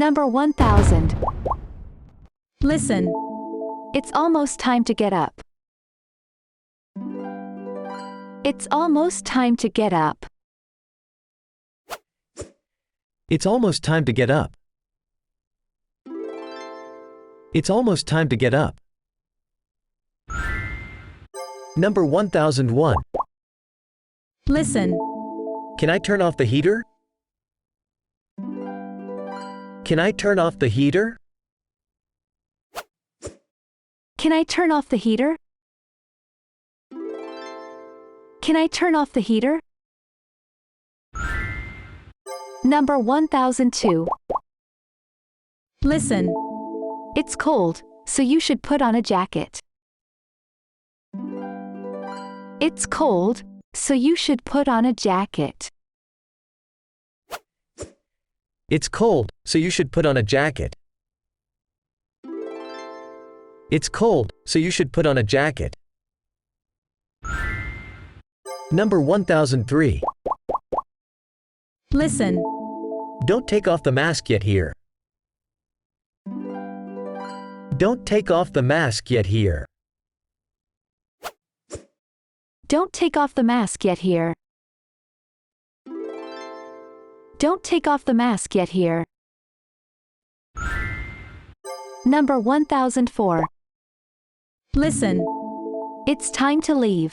Number 1000. Listen. It's almost time to get up. It's almost time to get up. It's almost time to get up. It's almost time to get up. Number 1001. Listen. Can I turn off the heater? Can I turn off the heater? Can I turn off the heater? Can I turn off the heater? Number 1002. Listen. It's cold, so you should put on a jacket. It's cold, so you should put on a jacket. It's cold, so you should put on a jacket. It's cold, so you should put on a jacket. Number 1003. Listen. Don't take off the mask yet here. Don't take off the mask yet here. Don't take off the mask yet here. Don't take off the mask yet here. Number 1004. Listen. It's time to leave.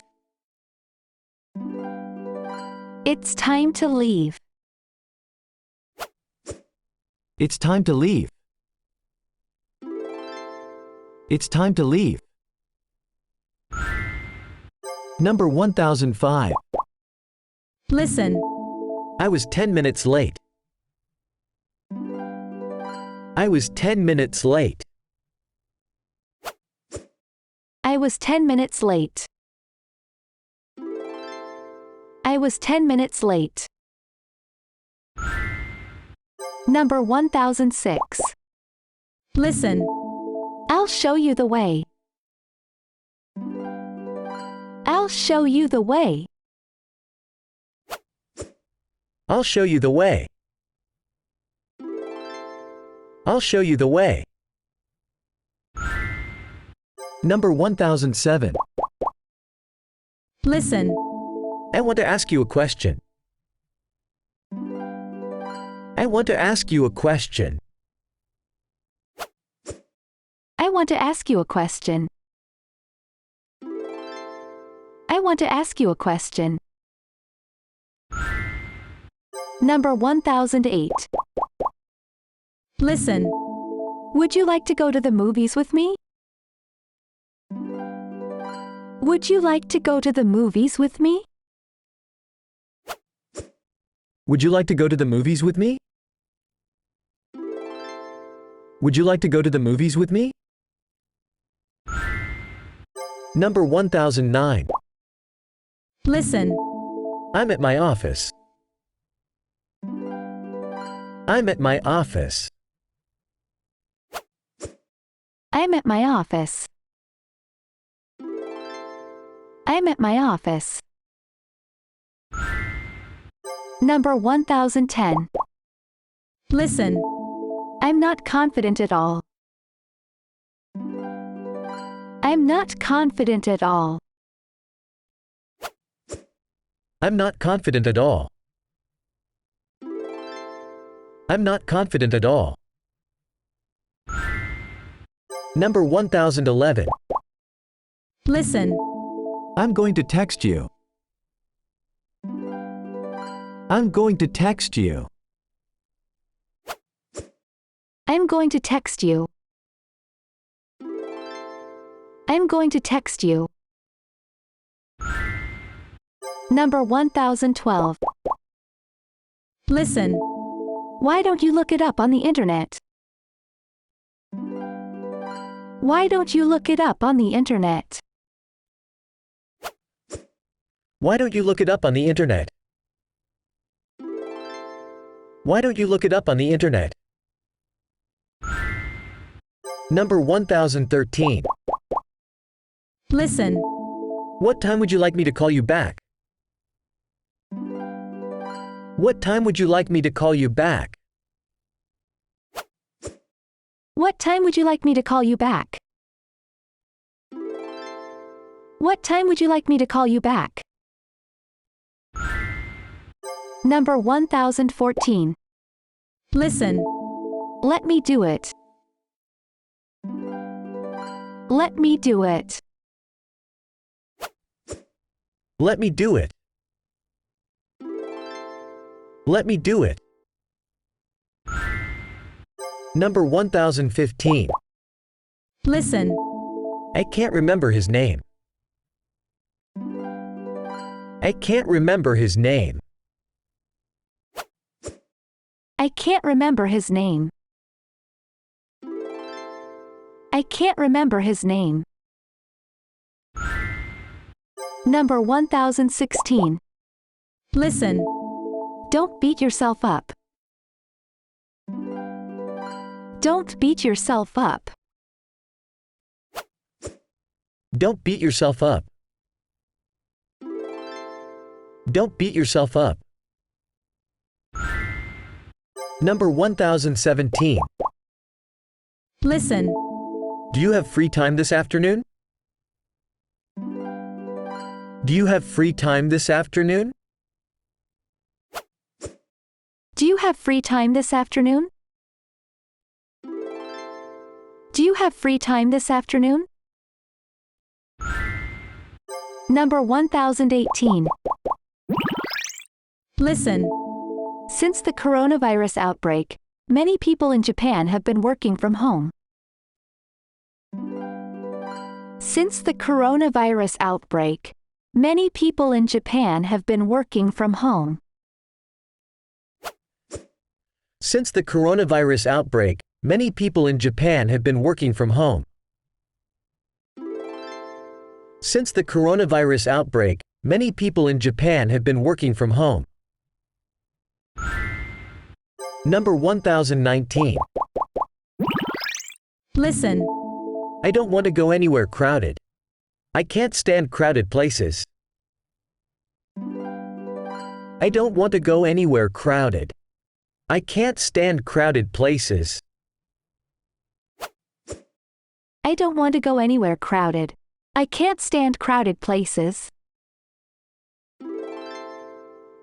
It's time to leave. It's time to leave. It's time to leave. Number 1005. Listen. I was 10 minutes late. I was 10 minutes late. I was 10 minutes late. I was 10 minutes late. Number 1006. Listen. I'll show you the way. I'll show you the way. I'll show you the way. I'll show you the way. Number 1007. Listen. I want to ask you a question. I want to ask you a question. I want to ask you a question. I want to ask you a question. Number 1008. Listen. Would you like to go to the movies with me? Would you like to go to the movies with me? Would you like to go to the movies with me? Would you like to go to the movies with me? Number 1009. Listen. I'm at my office. I'm at my office. I'm at my office. I'm at my office. Number 1010. Listen. I'm not confident at all. I'm not confident at all. I'm not confident at all. I'm not confident at all. Number 1011. Listen. I'm going to text you. I'm going to text you. I'm going to text you. I'm going to text you. Number 1012. Listen. Why don't you look it up on the internet? Why don't you look it up on the internet? Why don't you look it up on the internet? Why don't you look it up on the internet? Number 1013. Listen. What time would you like me to call you back? What time would you like me to call you back? What time would you like me to call you back? What time would you like me to call you back? Number 1014. Listen. Let me do it. Let me do it. Let me do it. Let me do it. Number 1015. Listen. I can't remember his name. I can't remember his name. I can't remember his name. I can't remember his name. Number 1016. Listen. Don't beat yourself up. Don't beat yourself up. Don't beat yourself up. Don't beat yourself up. Number 1017. Listen. Do you have free time this afternoon? Do you have free time this afternoon? Do you have free time this afternoon? Do you have free time this afternoon? Number 1018. Listen. Since the coronavirus outbreak, many people in Japan have been working from home. Since the coronavirus outbreak, many people in Japan have been working from home. Since the coronavirus outbreak, many people in Japan have been working from home. Since the coronavirus outbreak, many people in Japan have been working from home. Number 1019. Listen. I don't want to go anywhere crowded. I can't stand crowded places. I don't want to go anywhere crowded. I can't stand crowded places. I don't want to go anywhere crowded. I can't stand crowded places.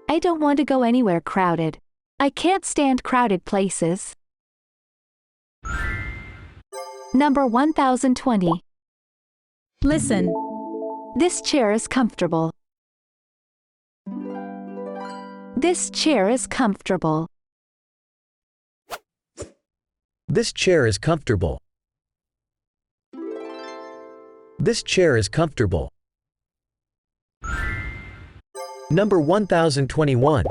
I don't want to go anywhere crowded. I can't stand crowded places. Number 1020. Listen. This chair is comfortable. This chair is comfortable. This chair is comfortable. This chair is comfortable. Number 1021.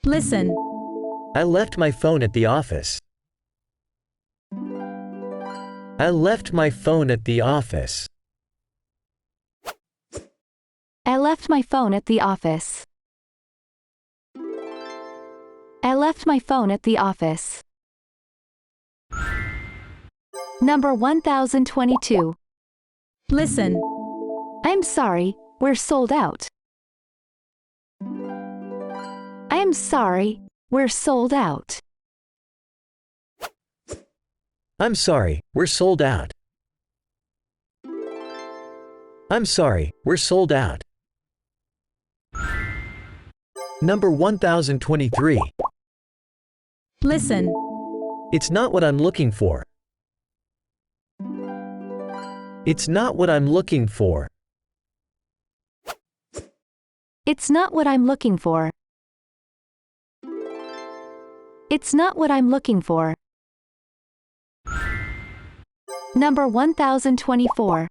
Listen. I left my phone at the office. I left my phone at the office. I left my phone at the office. I left my phone at the office. Number 1022. Listen. I'm sorry, we're sold out. I'm sorry, we're sold out. I'm sorry, we're sold out. I'm sorry, we're sold out. Number 1023. Listen. It's not what I'm looking for. It's not what I'm looking for. It's not what I'm looking for. It's not what I'm looking for. Number 1024.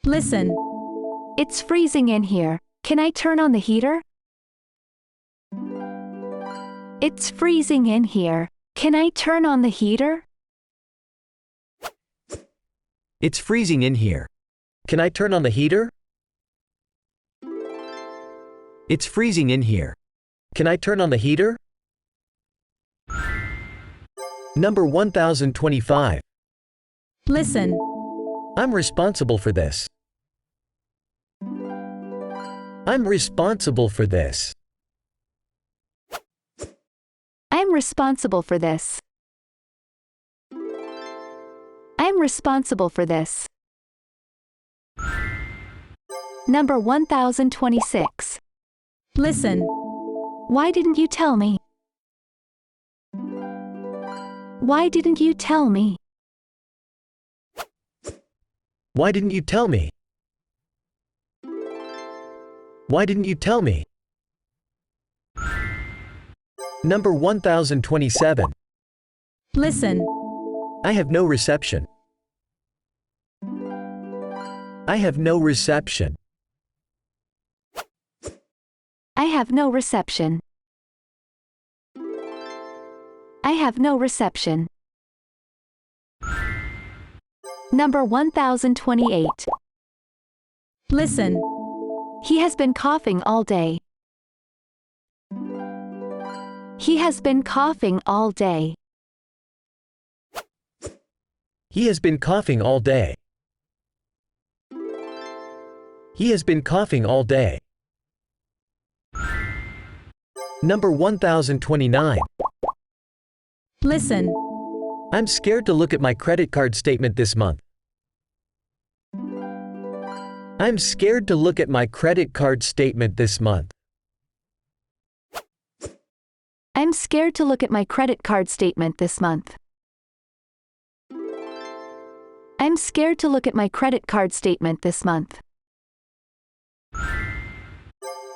Listen. It's freezing in here. Can I turn on the heater? It's freezing in here. Can I turn on the heater? It's freezing in here. Can I turn on the heater? It's freezing in here. Can I turn on the heater? Number 1025. Listen. I'm responsible for this. I'm responsible for this. I'm responsible for this. I'm responsible for this. Number 1026. Listen. Why didn't you tell me? Why didn't you tell me? Why didn't you tell me? Why didn't you tell me? Number 1027. Listen. I have no reception. I have no reception. I have no reception. I have no reception. Number 1028. Listen. He has been coughing all day. He has been coughing all day. He has been coughing all day. He has been coughing all day. Number 1029. Listen. I'm scared to look at my credit card statement this month. I'm scared to look at my credit card statement this month. I'm scared to look at my credit card statement this month. I'm scared to look at my credit card statement this month.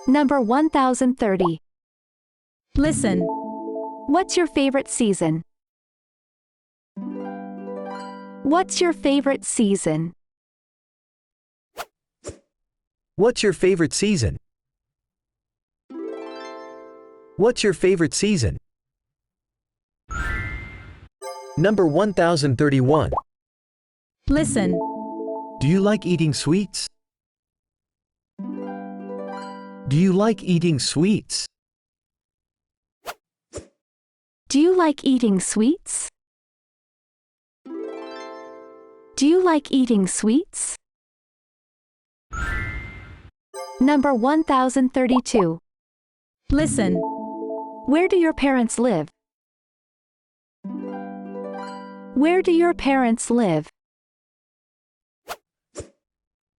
Number 1030. Listen. What's your favorite season? What's your favorite season? What's your favorite season? What's your favorite season? Number 1031. Listen. Do you like eating sweets? Do you like eating sweets? Do you like eating sweets? Do you like eating sweets? Number 1032. Listen. Where do your parents live? Where do your parents live?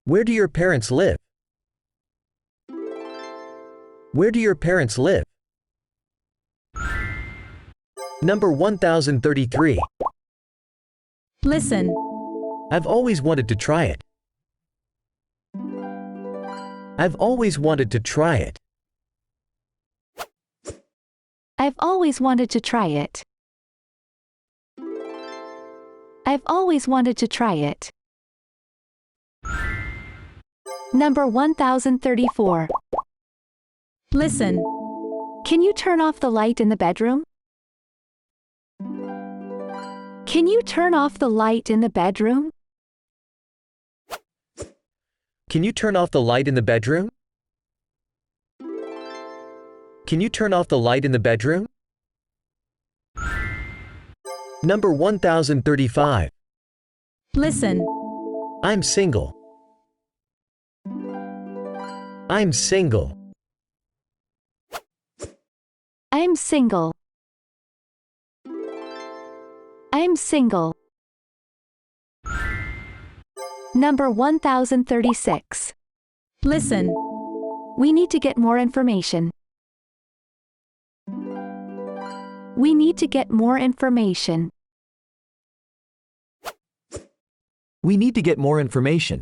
Where do your parents live? Where do your parents live? Number 1033. Listen. I've always wanted to try it. I've always wanted to try it. I've always wanted to try it. I've always wanted to try it. Number 1034. Listen. Can you turn off the light in the bedroom? Can you turn off the light in the bedroom? Can you turn off the light in the bedroom? Can you turn off the light in the bedroom? Number 1035. Listen. I'm single. I'm single. I'm single. I'm single. Number 1036. Listen. We need to get more information. We need to get more information. We need to get more information.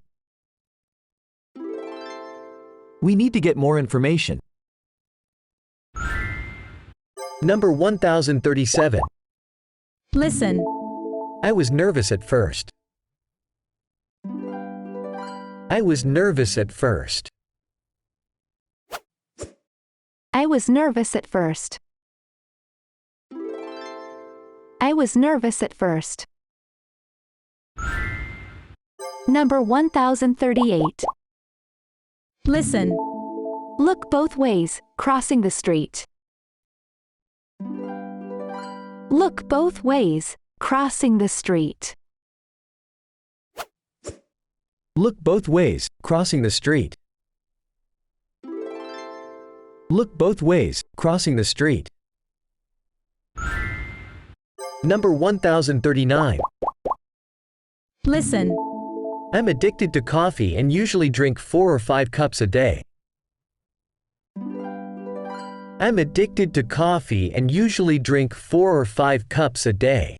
We need to get more information. Number 1037. Listen. I was nervous at first. I was nervous at first. I was nervous at first. I was nervous at first. Number 1038. Listen. Look both ways, crossing the street. Look both ways, crossing the street. Look both ways, crossing the street. Look both ways, crossing the street. Number 1039. Listen. I'm addicted to coffee and usually drink 4 or 5 cups a day. I'm addicted to coffee and usually drink 4 or 5 cups a day.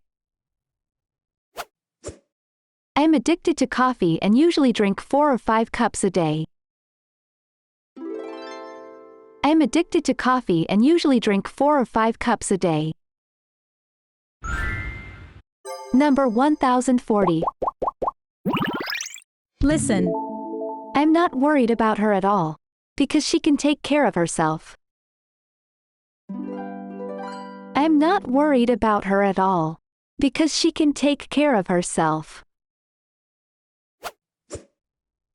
I'm addicted to coffee and usually drink 4 or 5 cups a day. I'm addicted to coffee and usually drink 4 or 5 cups a day. Number 1040. Listen. I'm not worried about her at all, because she can take care of herself. I'm not worried about her at all, because she can take care of herself.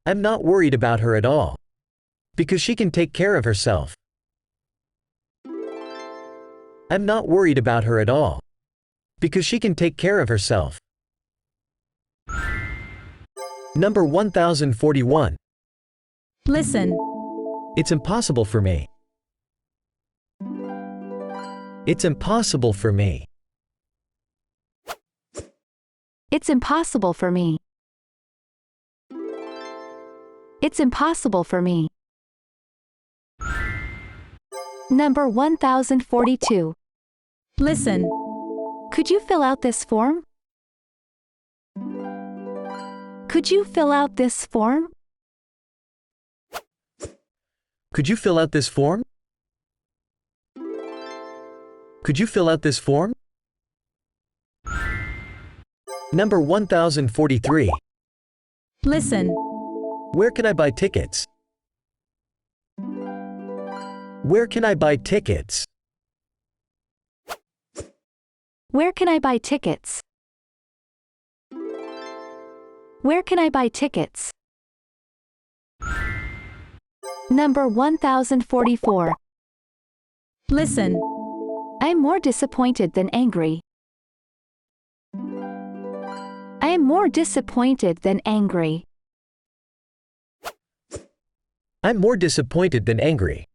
I'm not worried about her at all, because she can take care of herself. I'm not worried about her at all, because she can take care of herself. Number 1041. Listen. It's impossible for me. It's impossible for me. It's impossible for me. It's impossible for me. Number 1042. Listen. Could you fill out this form? Could you fill out this form? Could you fill out this form? Could you fill out this form? Number 1043. Listen. Where can I buy tickets? Where can I buy tickets? Where can I buy tickets? Where can I buy tickets? Number 1044. Listen. I am more disappointed than angry. I am more disappointed than angry. I'm more disappointed than angry.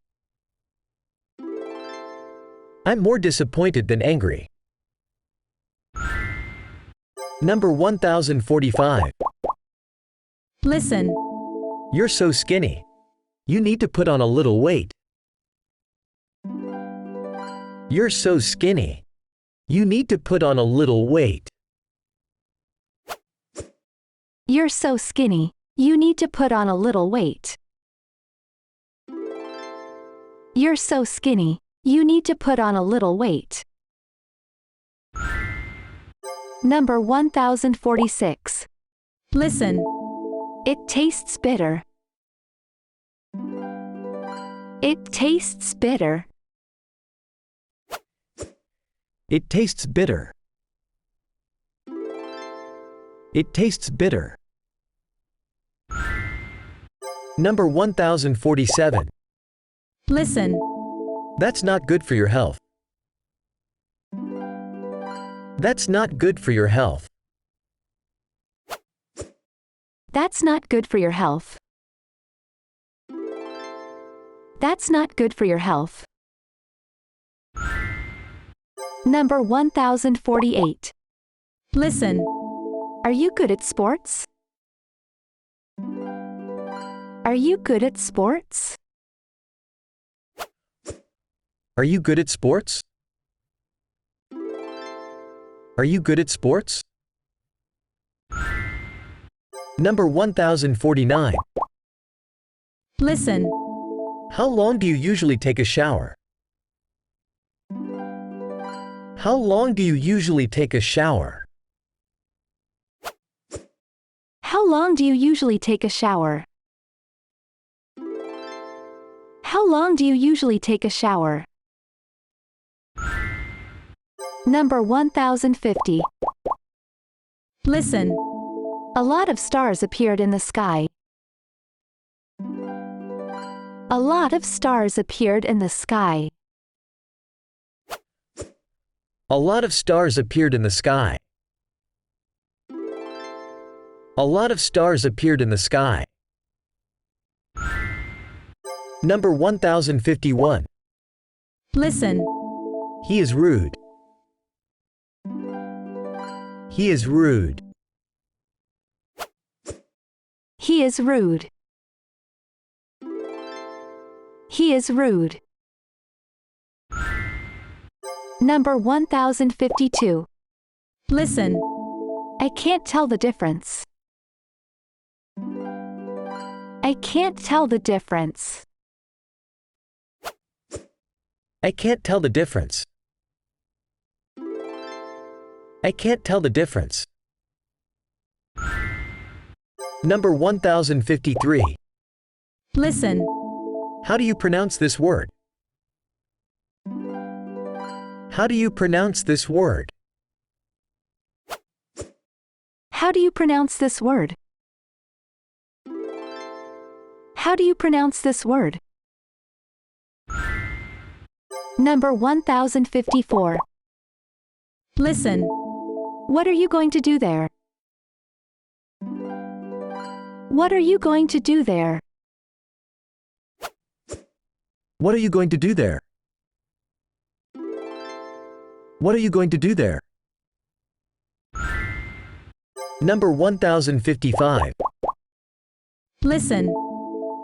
I'm more disappointed than angry. Number 1045. Listen. You're so skinny. You need to put on a little weight. You're so skinny. You need to put on a little weight. You're so skinny. You need to put on a little weight. You're so skinny. You need to put on a little weight. Number 1046. Listen. It tastes bitter. It tastes bitter. It tastes bitter. It tastes bitter. Number 1047. Listen. That's not good for your health. That's not good for your health. That's not good for your health. That's not good for your health. Number 1048. Listen. Are you good at sports? Are you good at sports? Are you good at sports? Are you good at sports? Number 1049. Listen. How long do you usually take a shower? How long do you usually take a shower? How long do you usually take a shower? How long do you usually take a shower? Number 1050. Listen. A lot of stars appeared in the sky. A lot of stars appeared in the sky. A lot of stars appeared in the sky. A lot of stars appeared in the sky. Number 1051. Listen. He is rude. He is rude. He is rude. He is rude. Number 1052. Listen. I can't tell the difference. I can't tell the difference. I can't tell the difference. I can't tell the difference. Number 1053. Listen. How do you pronounce this word? How do you pronounce this word? How do you pronounce this word? How do you pronounce this word? Number 1054. Listen. What are you going to do there? What are you going to do there? What are you going to do there? What are you going to do there? Number 1055. Listen.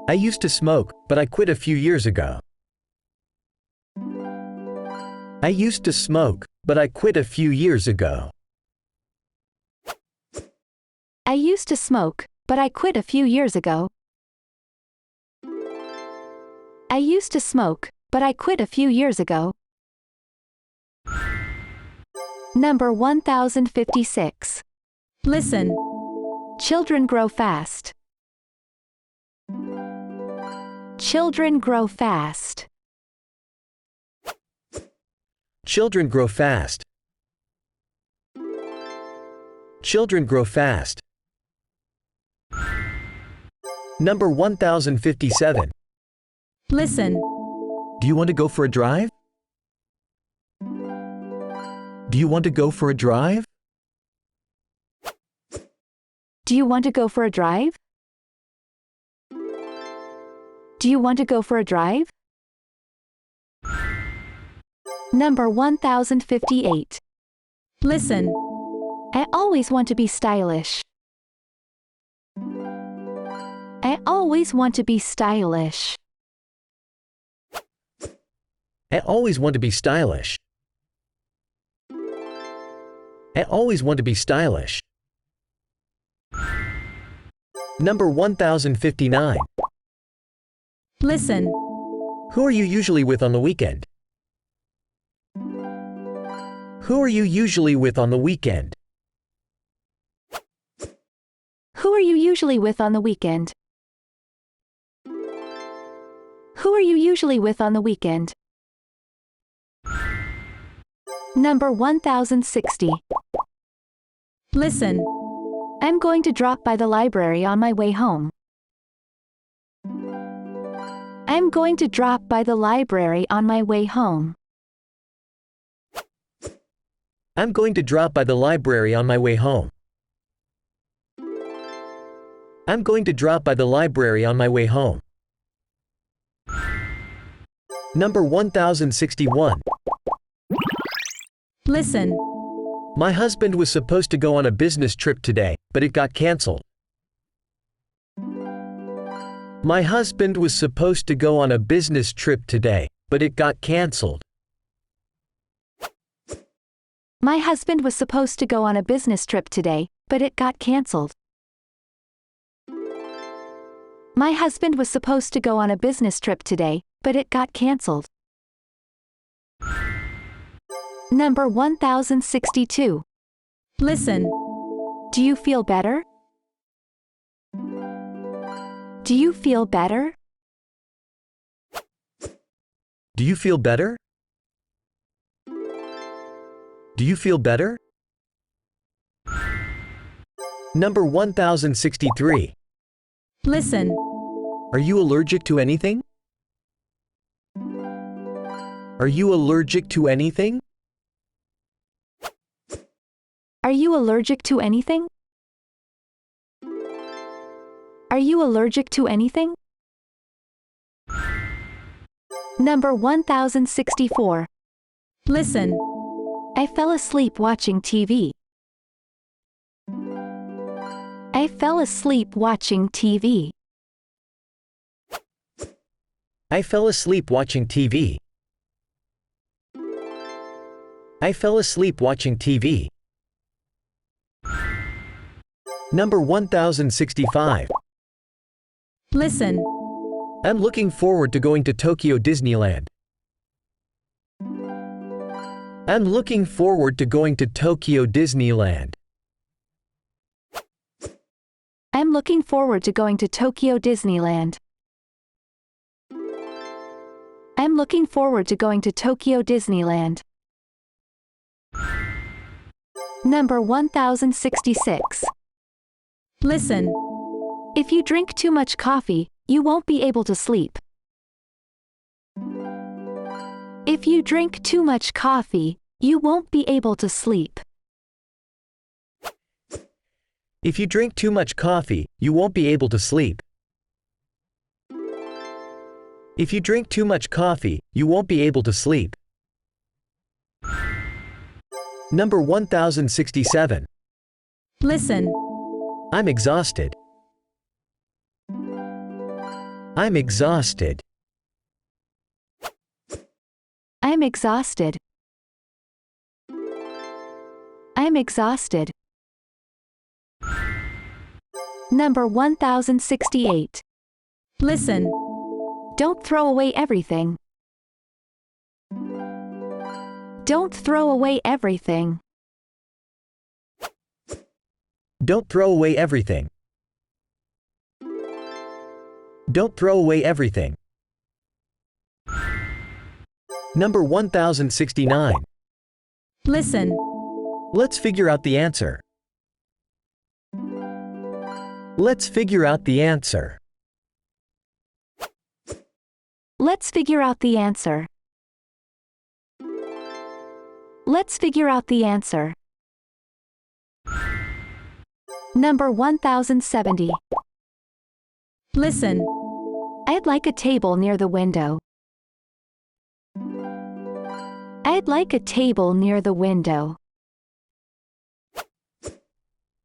I used to smoke, but I quit a few years ago. I used to smoke, but I quit a few years ago. I used to smoke, but I quit a few years ago. I used to smoke, but I quit a few years ago. Number 1056. Listen. Children grow fast. Children grow fast. Children grow fast. Children grow fast. Number 1057. Listen. Do you want to go for a drive? Do you want to go for a drive? Do you want to go for a drive? Do you want to go for a drive? Number 1058. Listen. I always want to be stylish. I always want to be stylish. I always want to be stylish. I always want to be stylish. Number 1059. Listen. Who are you usually with on the weekend? Who are you usually with on the weekend? Who are you usually with on the weekend? Who are you usually with on the weekend? Number 1060. Listen. I'm going to drop by the library on my way home. I'm going to drop by the library on my way home. I'm going to drop by the library on my way home. I'm going to drop by the library on my way home. Number 1061. Listen. My husband was supposed to go on a business trip today, but it got canceled. My husband was supposed to go on a business trip today, but it got canceled. My husband was supposed to go on a business trip today, but it got canceled. My husband was supposed to go on a business trip today, but it got canceled. Number 1062. Listen. Do you feel better? Do you feel better? Do you feel better? Do you feel better? Number 1063. Listen. Are you allergic to anything? Are you allergic to anything? Are you allergic to anything? Are you allergic to anything? Number 1064. Listen. I fell asleep watching TV. I fell asleep watching TV. I fell asleep watching TV. I fell asleep watching TV. Number 1065. Listen. I'm looking forward to going to Tokyo Disneyland. I'm looking forward to going to Tokyo Disneyland. I'm looking forward to going to Tokyo Disneyland. I'm looking forward to going to Tokyo Disneyland. Number 1066. Listen. If you drink too much coffee, you won't be able to sleep. If you drink too much coffee, you won't be able to sleep. If you drink too much coffee, you won't be able to sleep. If you drink too much coffee, you won't be able to sleep. Number 1067. Listen. I'm exhausted. I'm exhausted. I'm exhausted. I'm exhausted. Number 1068. Listen. Don't throw away everything. Don't throw away everything. Don't throw away everything. Don't throw away everything. Number 1069. Listen. Let's figure out the answer. Let's figure out the answer. Let's figure out the answer. Let's figure out the answer. Number 1070. Listen. I'd like a table near the window. I'd like a table near the window.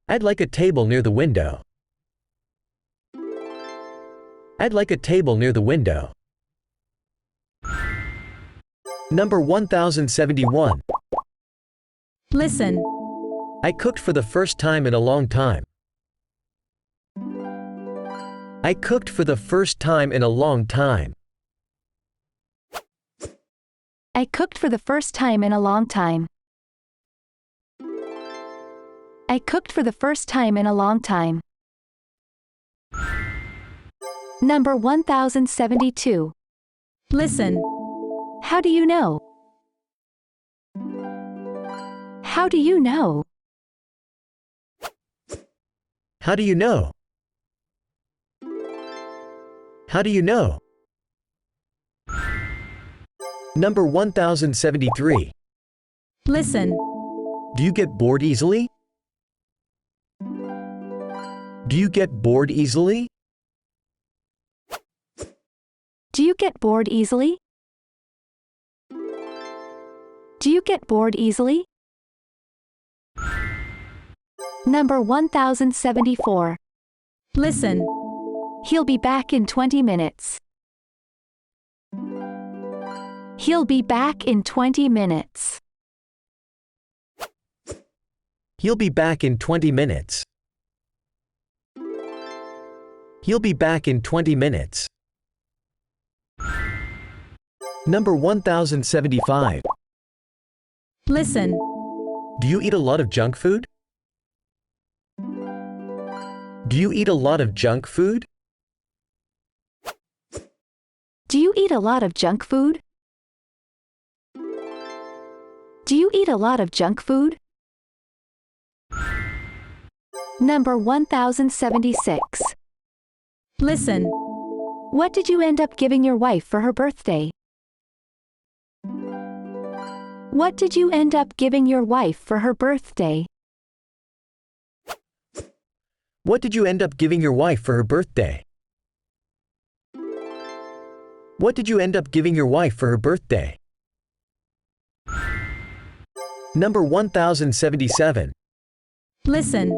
I'd like a table near the window. I'd like a table near the window. Number 1071. Listen. I cooked for the first time in a long time. I cooked for the first time in a long time. I cooked for the first time in a long time. I cooked for the first time in a long time. Number 1072. Listen. How do you know? How do you know? How do you know? How do you know? Number 1073. Listen. Do you get bored easily? Do you get bored easily? Do you get bored easily? Do you get bored easily? Number 1074. Listen. He'll be back in 20 minutes. He'll be back in 20 minutes. He'll be back in 20 minutes. He'll be back in 20 minutes. Number 1075. Listen. Do you eat a lot of junk food? Do you eat a lot of junk food? Do you eat a lot of junk food? Do you eat a lot of junk food? Number 1076. Listen. What did you end up giving your wife for her birthday? What did you end up giving your wife for her birthday? What did you end up giving your wife for her birthday? What did you end up giving your wife for her birthday? Number 1077. Listen.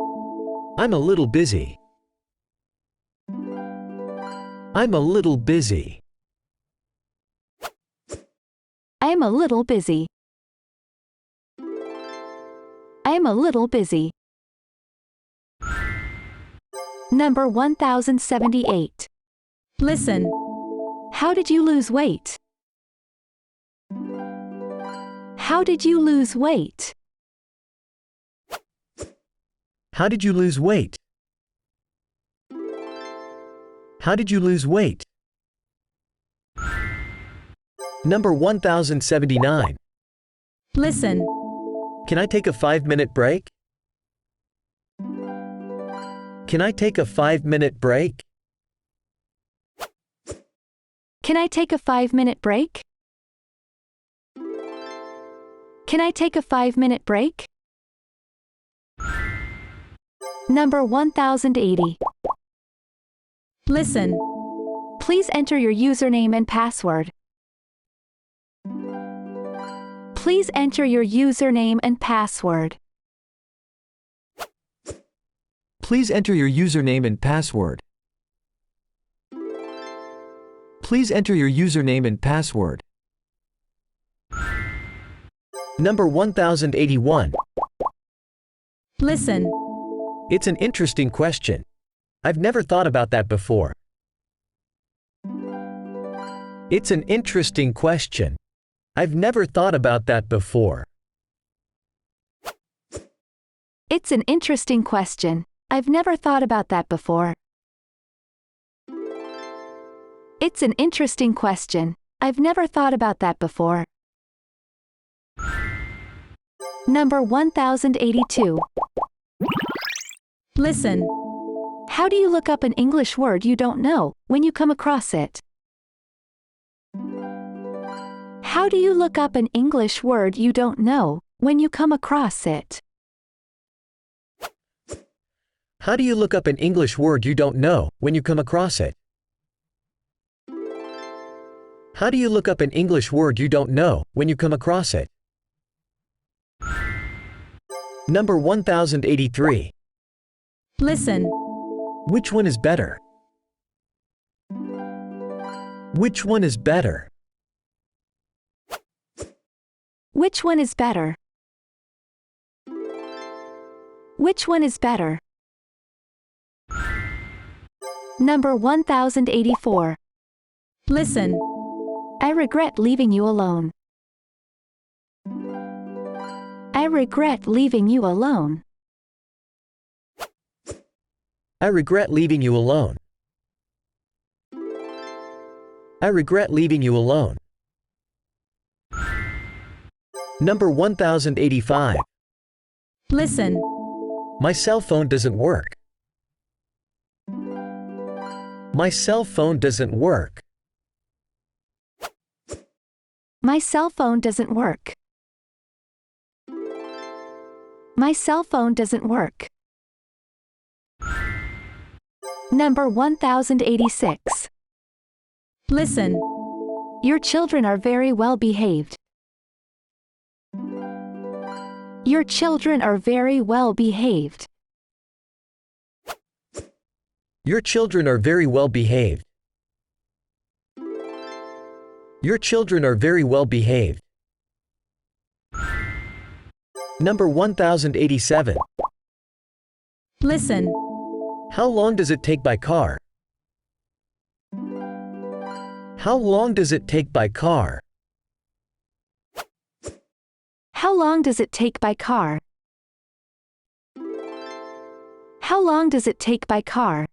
I'm a little busy. I'm a little busy. I'm a little busy. I'm a little busy. Number 1078. Listen. How did you lose weight? How did you lose weight? How did you lose weight? How did you lose weight? Number 1079. Listen. Can I take a 5-minute break? Can I take a 5-minute break? Can I take a 5-minute break? Can I take a 5-minute break? Number 1080. Listen. Please enter your username and password. Please enter your username and password. Please enter your username and password. Please enter your username and password. Number 1081. Listen. It's an interesting question. I've never thought about that before. It's an interesting question. I've never thought about that before. It's an interesting question. I've never thought about that before. It's an interesting question. I've never thought about that before. Number 1082. Listen. How do you look up an English word you don't know when you come across it? How do you look up an English word you don't know when you come across it? How do you look up an English word you don't know when you come across it? How do you look up an English word you don't know when you come across it? Number 1083. Listen. Which one is better? Which one is better? Which one is better? Which one is better? Number 1084. Listen. I regret leaving you alone. I regret leaving you alone. I regret leaving you alone. I regret leaving you alone. Number 1085. Listen. My cell phone doesn't work. My cell phone doesn't work. My cell phone doesn't work. My cell phone doesn't work. Number 1086. Listen. Your children are very well behaved. Your children are very well behaved. Your children are very well behaved. Your children are very well behaved. Number 1087. Listen. How long does it take by car? How long does it take by car? How long does it take by car? How long does it take by car?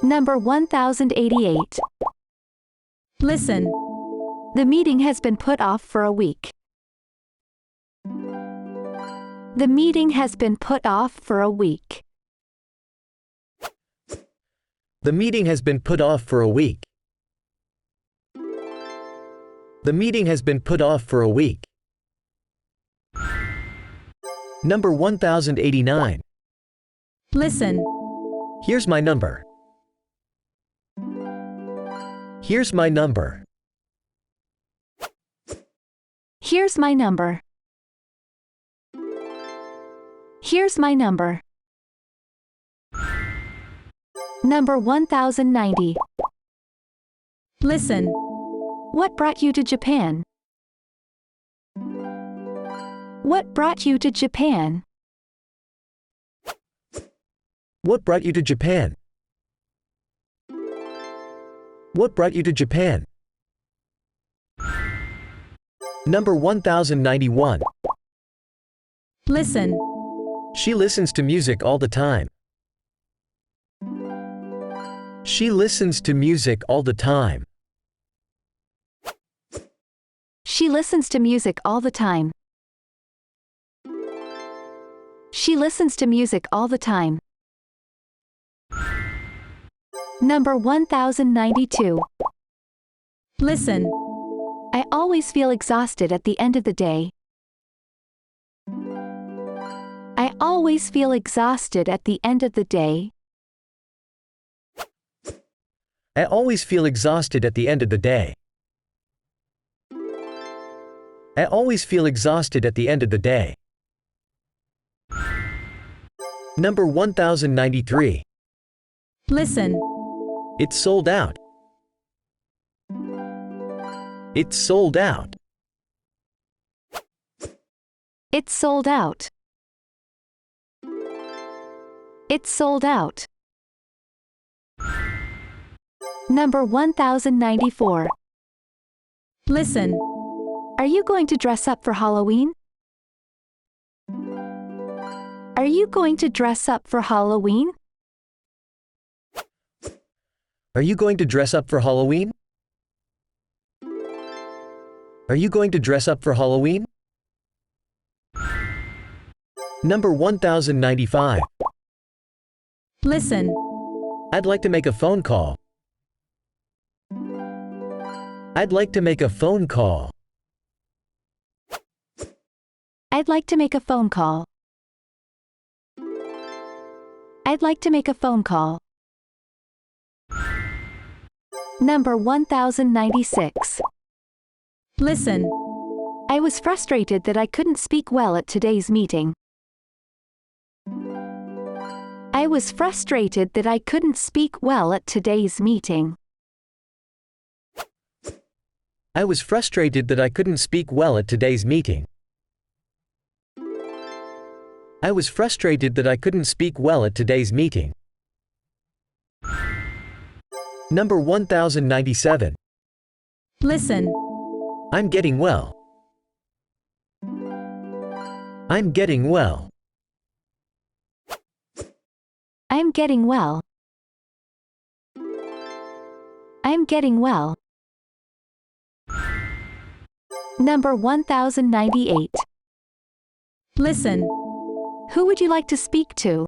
Number 1088. Listen. The meeting has been put off for a week. The meeting has been put off for a week. The meeting has been put off for a week. The meeting has been put off for a week. Number 1089. Listen. Here's my number. Here's my number. Here's my number. Here's my number. Number 1090. Listen. What brought you to Japan? What brought you to Japan? What brought you to Japan? What brought you to Japan? Number 1091. Listen. She listens to music all the time. She listens to music all the time. She listens to music all the time. She listens to music all the time. Number 1092. Listen. I always feel exhausted at the end of the day. I always feel exhausted at the end of the day. I always feel exhausted at the end of the day. I always feel exhausted at the end of the day. Number 1093. Listen. It's sold out. It's sold out. It's sold out. It's sold out. Number 1094. Listen. Are you going to dress up for Halloween? Are you going to dress up for Halloween? Are you going to dress up for Halloween? Are you going to dress up for Halloween? Number 1095. Listen. I'd like to make a phone call. I'd like to make a phone call. I'd like to make a phone call. I'd like to make a phone call. Number 1096. Listen. I was frustrated that I couldn't speak well at today's meeting. I was frustrated that I couldn't speak well at today's meeting. I was frustrated that I couldn't speak well at today's meeting. I was frustrated that I couldn't speak well at today's meeting. Number 1097. Listen. I'm getting well. I'm getting well. I'm getting well. I'm getting well. Number 1098. Listen. Who would you like to speak to?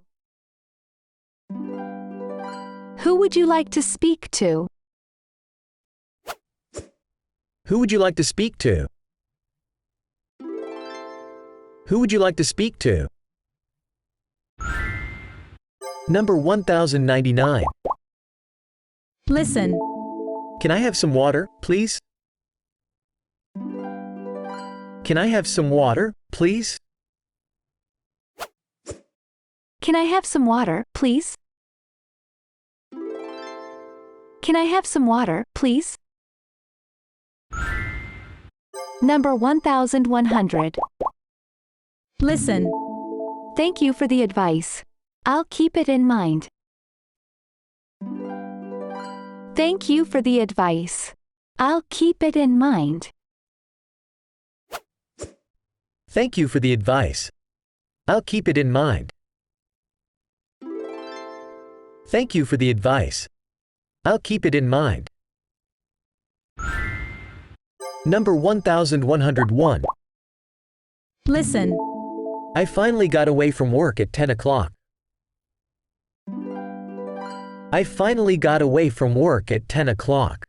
Who would you like to speak to? Who would you like to speak to? Who would you like to speak to? Number 1099. Listen. Can I have some water, please? Can I have some water, please? Can I have some water, please? Can I have some water, please? Number 1100. Listen. Thank you for the advice. I'll keep it in mind. Thank you for the advice. I'll keep it in mind. Thank you for the advice. I'll keep it in mind. Thank you for the advice. I'll keep it in mind. Number 1101. Listen. I finally got away from work at 10 o'clock. I finally got away from work at 10 o'clock.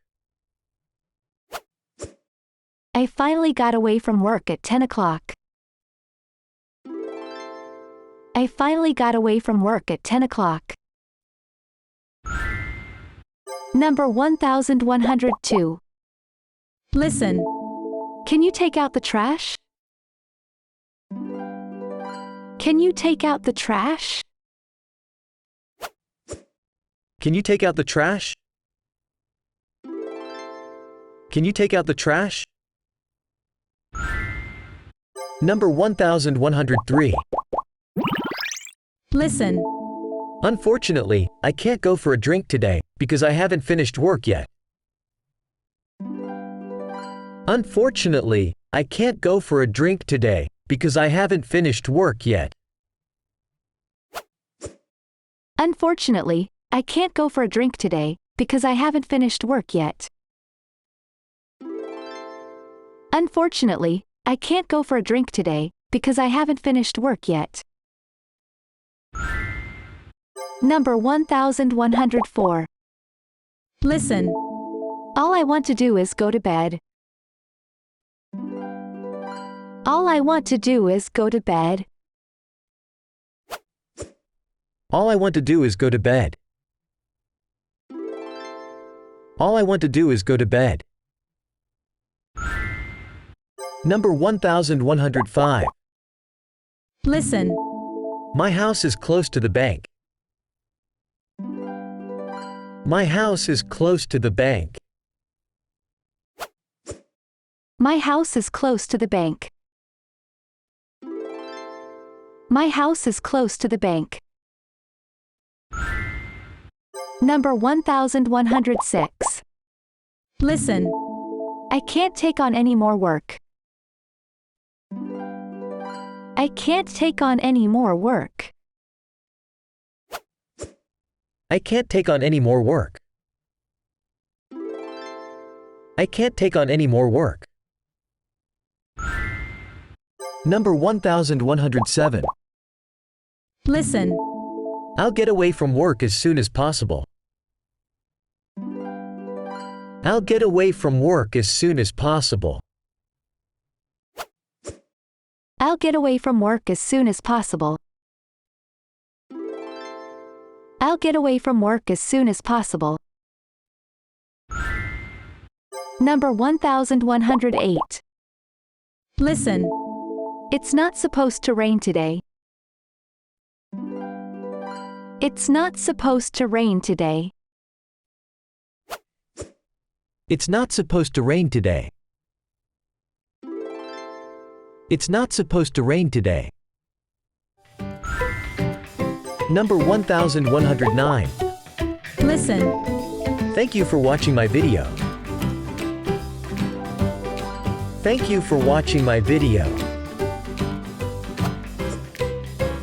I finally got away from work at 10 o'clock. I finally got away from work at 10 o'clock. Number 1102. Listen. Can you take out the trash? Can you take out the trash? Can you take out the trash? Can you take out the trash? Number 1103. Listen. Unfortunately, I can't go for a drink today because I haven't finished work yet. Unfortunately, I can't go for a drink today because I haven't finished work yet. Unfortunately, I can't go for a drink today because I haven't finished work yet. Unfortunately, I can't go for a drink today because I haven't finished work yet. Number 1104. Listen. All I want to do is go to bed. All I want to do is go to bed. All I want to do is go to bed. All I want to do is go to bed. Number 1105. Listen. My house is close to the bank. My house is close to the bank. My house is close to the bank. My house is close to the bank. Number 1106. Listen. I can't take on any more work. I can't take on any more work. I can't take on any more work. I can't take on any more work. Number 1107. Listen. I'll get away from work as soon as possible. I'll get away from work as soon as possible. I'll get away from work as soon as possible. I'll get away from work as soon as possible. Number 1108. Listen. It's not supposed to rain today. It's not supposed to rain today. It's not supposed to rain today. It's not supposed to rain today. Number 1109. Listen. Thank you for watching my video. Thank you for watching my video.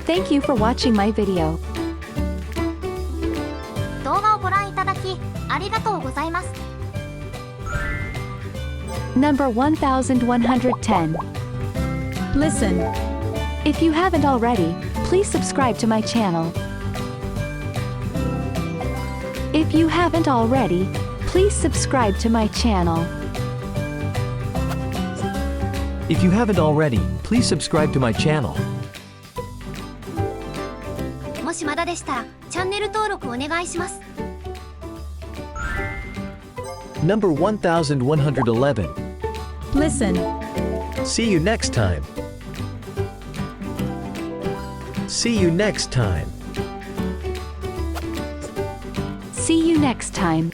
Thank you for watching my video. 動画をご覧いただきありがとうございます。Number 1110. Listen. If you haven't already, please subscribe to my channel. If you haven't already, please subscribe to my channel. If you haven't already, please subscribe to my channel. もしまだでしたらチャンネル登録お願いします。Number 1111. Listen. See you next time. See you next time. See you next time.